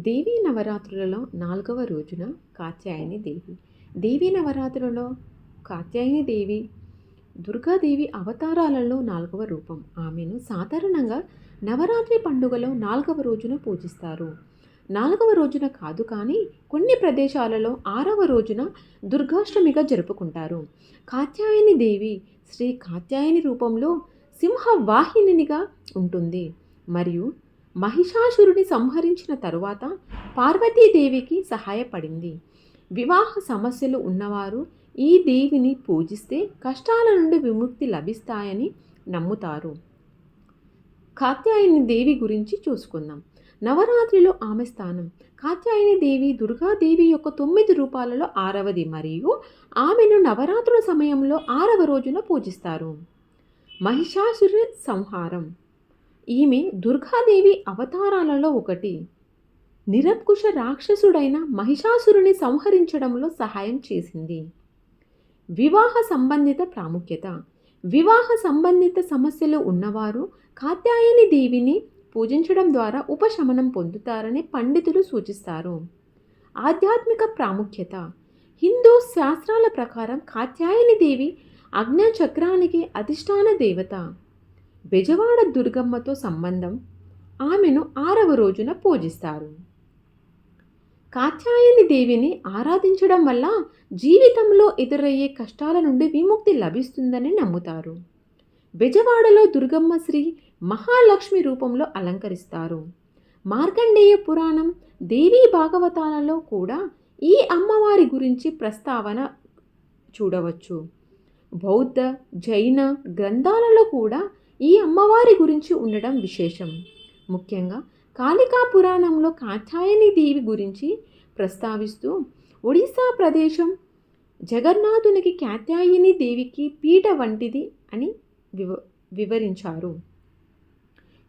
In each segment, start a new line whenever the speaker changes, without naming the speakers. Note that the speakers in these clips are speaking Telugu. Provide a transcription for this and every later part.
దేవీ నవరాత్రులలో 4వ రోజున కాత్యాయని దేవి. దేవీ నవరాత్రులలో కాత్యాయని దేవి దుర్గాదేవి అవతారాలలో 4వ రూపం. ఆమెను సాధారణంగా నవరాత్రి పండుగలో 4వ రోజున పూజిస్తారు. 4వ రోజున కాదు కానీ కొన్ని ప్రదేశాలలో 6వ రోజున దుర్గాష్టమిగా జరుపుకుంటారు. కాత్యాయని దేవి శ్రీ కాత్యాయని రూపంలో సింహవాహినిగా ఉంటుంది మరియు మహిషాసురుని సంహరించిన తరువాత పార్వతీదేవికి సహాయపడింది. వివాహ సమస్యలు ఉన్నవారు ఈ దేవిని పూజిస్తే కష్టాల నుండి విముక్తి లభిస్తాయని నమ్ముతారు. కాత్యాయని దేవి గురించి చూసుకుందాం. నవరాత్రిలో ఆమె స్థానం. కాత్యాయని దేవి దుర్గాదేవి యొక్క 9 రూపాలలో 6వది మరియు ఆమెను నవరాత్రుల సమయంలో 6వ రోజున పూజిస్తారు. మహిషాసుర సంహారం. ఈమె దుర్గాదేవి అవతారాలలో ఒకటి. నిరంకుశ రాక్షసుడైన మహిషాసురుని సంహరించడంలో సహాయం చేసింది. వివాహ సంబంధిత ప్రాముఖ్యత. వివాహ సంబంధిత సమస్యలు ఉన్నవారు కాత్యాయని దేవిని పూజించడం ద్వారా ఉపశమనం పొందుతారని పండితులు సూచిస్తారు. ఆధ్యాత్మిక ప్రాముఖ్యత. హిందూ శాస్త్రాల ప్రకారం కాత్యాయని దేవి అగ్నిచక్రానికి అధిష్టాన దేవత. బెజవాడ దుర్గమ్మతో సంబంధం. ఆమెను 6వ రోజున పూజిస్తారు. కాత్యాయని దేవిని ఆరాధించడం వల్ల జీవితంలో ఎదురయ్యే కష్టాల నుండి విముక్తి లభిస్తుందని నమ్ముతారు. బెజవాడలో దుర్గమ్మ శ్రీ మహాలక్ష్మి రూపంలో అలంకరిస్తారు. మార్కండేయ పురాణం, దేవీ భాగవతాలలో కూడా ఈ అమ్మవారి గురించి ప్రస్తావన చూడవచ్చు. బౌద్ధ, జైన గ్రంథాలలో కూడా ఈ అమ్మవారి గురించి ఉండడం విశేషం. ముఖ్యంగా కాళికా పురాణంలో కాత్యాయని దేవి గురించి ప్రస్తావిస్తూ ఒడిశా ప్రదేశం జగన్నాథునికి కాత్యాయని దేవికి పీఠ వంటిది అని వివరించారు.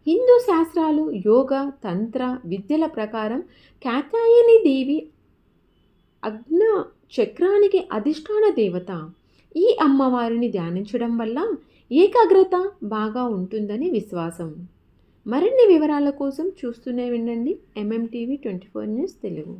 హిందూ శాస్త్రాలు, యోగ, తంత్ర విద్యల ప్రకారం కాత్యాయని దేవి అగ్న చక్రానికి అధిష్టాన దేవత. ఈ అమ్మవారిని ధ్యానించడం వల్ల ఏకాగ్రత బాగా ఉంటుందని విశ్వాసం. మరిన్ని వివరాల కోసం చూస్తూనే ఉండండి MMTV 24 న్యూస్ తెలుగు.